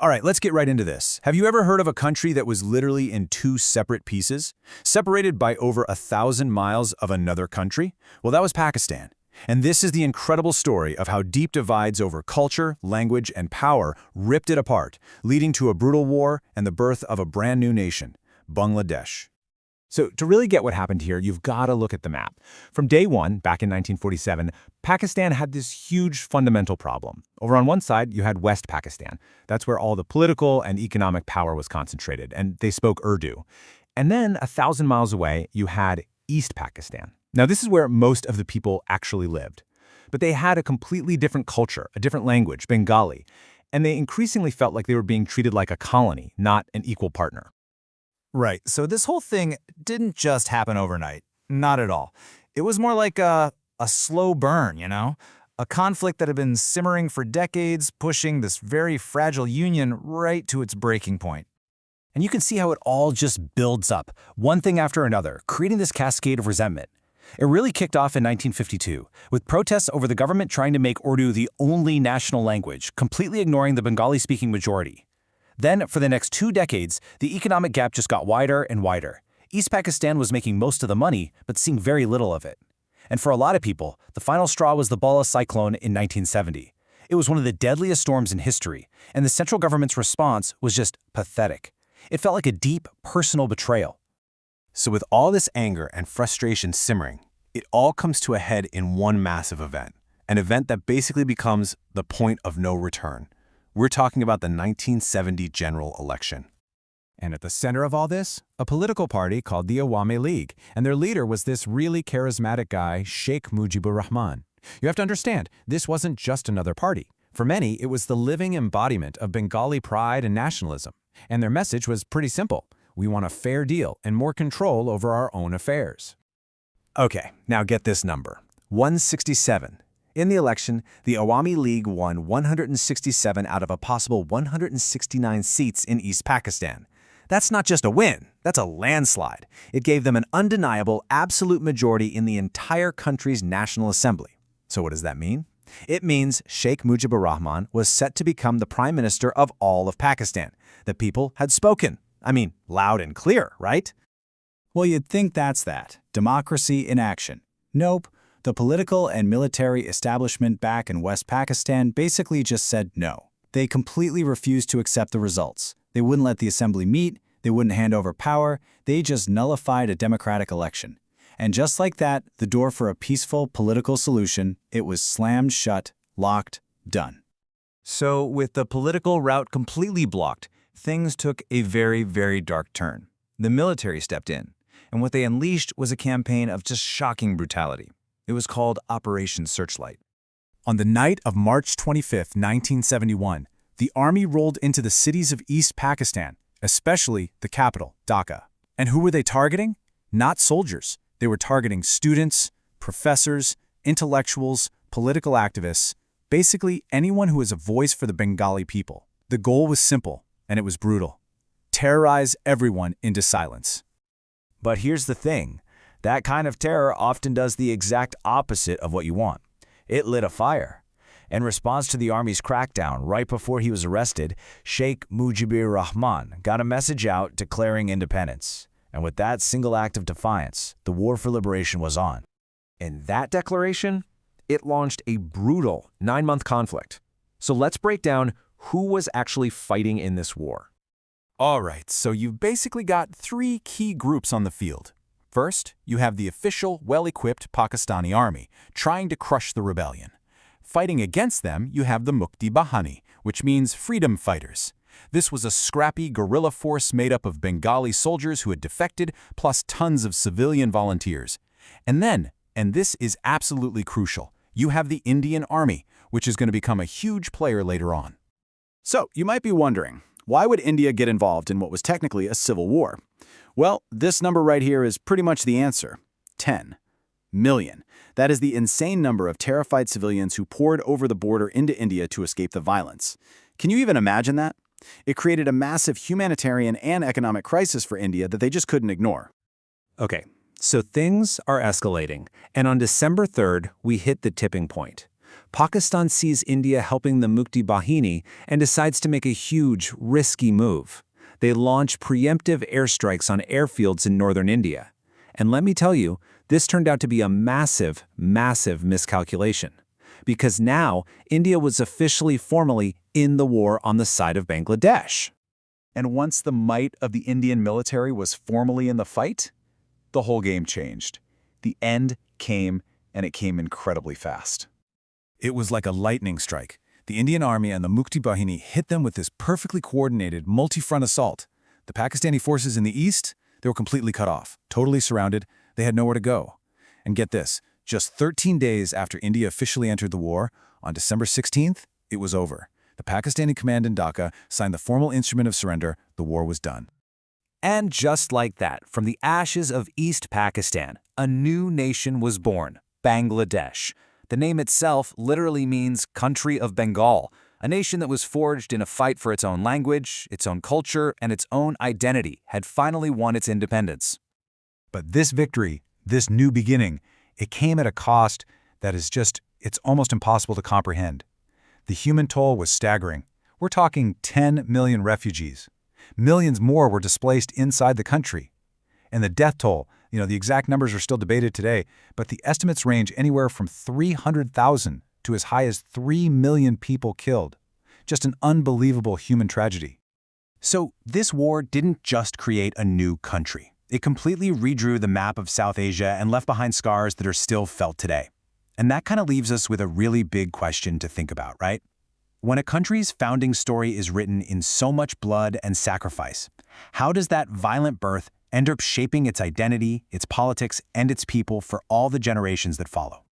All right, let's get right into this. Have you ever heard of a country that was literally in two separate pieces, separated by over 1,000 miles of another country? Well, that was Pakistan. And this is the incredible story of how deep divides over culture, language, and power ripped it apart, leading to a brutal war and the birth of a brand new nation, Bangladesh. So to really get what happened here, you've got to look at the map. From day one, back in 1947, Pakistan had this huge fundamental problem. Over on one side, you had West Pakistan. That's where all the political and economic power was concentrated, and they spoke Urdu. And then 1,000 miles away, you had East Pakistan. Now, this is where most of the people actually lived. But they had a completely different culture, a different language, Bengali, and they increasingly felt like they were being treated like a colony, not an equal partner. Right, so this whole thing didn't just happen overnight. Not at all. It was more like a slow burn, you know? A conflict that had been simmering for decades, pushing this very fragile union right to its breaking point. And you can see how it all just builds up, one thing after another, creating this cascade of resentment. It really kicked off in 1952, with protests over the government trying to make Urdu the only national language, completely ignoring the Bengali-speaking majority. Then, for the next 2 decades, the economic gap just got wider and wider. East Pakistan was making most of the money, but seeing very little of it. And for a lot of people, the final straw was the Bala cyclone in 1970. It was one of the deadliest storms in history, and the central government's response was just pathetic. It felt like a deep, personal betrayal. So with all this anger and frustration simmering, it all comes to a head in one massive event, an event that basically becomes the point of no return. We're talking about the 1970 general election. And at the center of all this, a political party called the Awami League, and their leader was this really charismatic guy, Sheikh Mujibur Rahman. You have to understand, this wasn't just another party. For many, it was the living embodiment of Bengali pride and nationalism. And their message was pretty simple. We want a fair deal and more control over our own affairs. Okay, now get this number. 167. In the election, the Awami League won 167 out of a possible 169 seats in East Pakistan. That's not just a win, that's a landslide. It gave them an undeniable, absolute majority in the entire country's National Assembly. So what does that mean? It means Sheikh Mujibur Rahman was set to become the Prime Minister of all of Pakistan. The people had spoken. I mean, loud and clear, right? Well, you'd think that's that. Democracy in action. Nope. The political and military establishment back in West Pakistan basically just said no. They completely refused to accept the results. They wouldn't let the assembly meet, they wouldn't hand over power, they just nullified a democratic election. And just like that, the door for a peaceful political solution, it was slammed shut, locked, done. So with the political route completely blocked, things took a very, very dark turn. The military stepped in, and what they unleashed was a campaign of just shocking brutality. It was called Operation Searchlight. On the night of March 25, 1971, the army rolled into the cities of East Pakistan, especially the capital, Dhaka. And who were they targeting? Not soldiers. They were targeting students, professors, intellectuals, political activists, basically anyone who was a voice for the Bengali people. The goal was simple, and it was brutal. Terrorize everyone into silence. But here's the thing. That kind of terror often does the exact opposite of what you want. It lit a fire. In response to the army's crackdown, right before he was arrested, Sheikh Mujibur Rahman got a message out declaring independence. And with that single act of defiance, the war for liberation was on. And that declaration, it launched a brutal 9-month conflict. So let's break down who was actually fighting in this war. All right, so you've basically got 3 key groups on the field. First, you have the official, well-equipped Pakistani army trying to crush the rebellion. Fighting against them, you have the Mukti Bahani, which means freedom fighters. This was a scrappy guerrilla force made up of Bengali soldiers who had defected, plus tons of civilian volunteers. And then, and this is absolutely crucial, you have the Indian Army, which is going to become a huge player later on. So, you might be wondering, why would India get involved in what was technically a civil war? Well, this number right here is pretty much the answer. 10 million. That is the insane number of terrified civilians who poured over the border into India to escape the violence. Can you even imagine that? It created a massive humanitarian and economic crisis for India that they just couldn't ignore. Okay, so things are escalating, and on December 3rd, we hit the tipping point. Pakistan sees India helping the Mukti Bahini and decides to make a huge, risky move. They launch preemptive airstrikes on airfields in northern India. And let me tell you, this turned out to be a massive, massive miscalculation. Because now, India was formally in the war on the side of Bangladesh. And once the might of the Indian military was formally in the fight, the whole game changed. The end came, and it came incredibly fast. It was like a lightning strike. The Indian Army and the Mukti Bahini hit them with this perfectly coordinated, multi-front assault. The Pakistani forces in the east, they were completely cut off, totally surrounded, they had nowhere to go. And get this, just 13 days after India officially entered the war, on December 16th, it was over. The Pakistani command in Dhaka signed the formal instrument of surrender, the war was done. And just like that, from the ashes of East Pakistan, a new nation was born, Bangladesh. The name itself literally means country of Bengal, a nation that was forged in a fight for its own language, its own culture, and its own identity, had finally won its independence. But this victory, this new beginning, it came at a cost that it's almost impossible to comprehend. The human toll was staggering. We're talking 10 million refugees. Millions more were displaced inside the country. And the death toll, the exact numbers are still debated today, but the estimates range anywhere from 300,000 to as high as 3 million people killed. Just an unbelievable human tragedy. So this war didn't just create a new country. It completely redrew the map of South Asia and left behind scars that are still felt today. And that kind of leaves us with a really big question to think about, right? When a country's founding story is written in so much blood and sacrifice, how does that violent birth end up shaping its identity, its politics, and its people for all the generations that follow?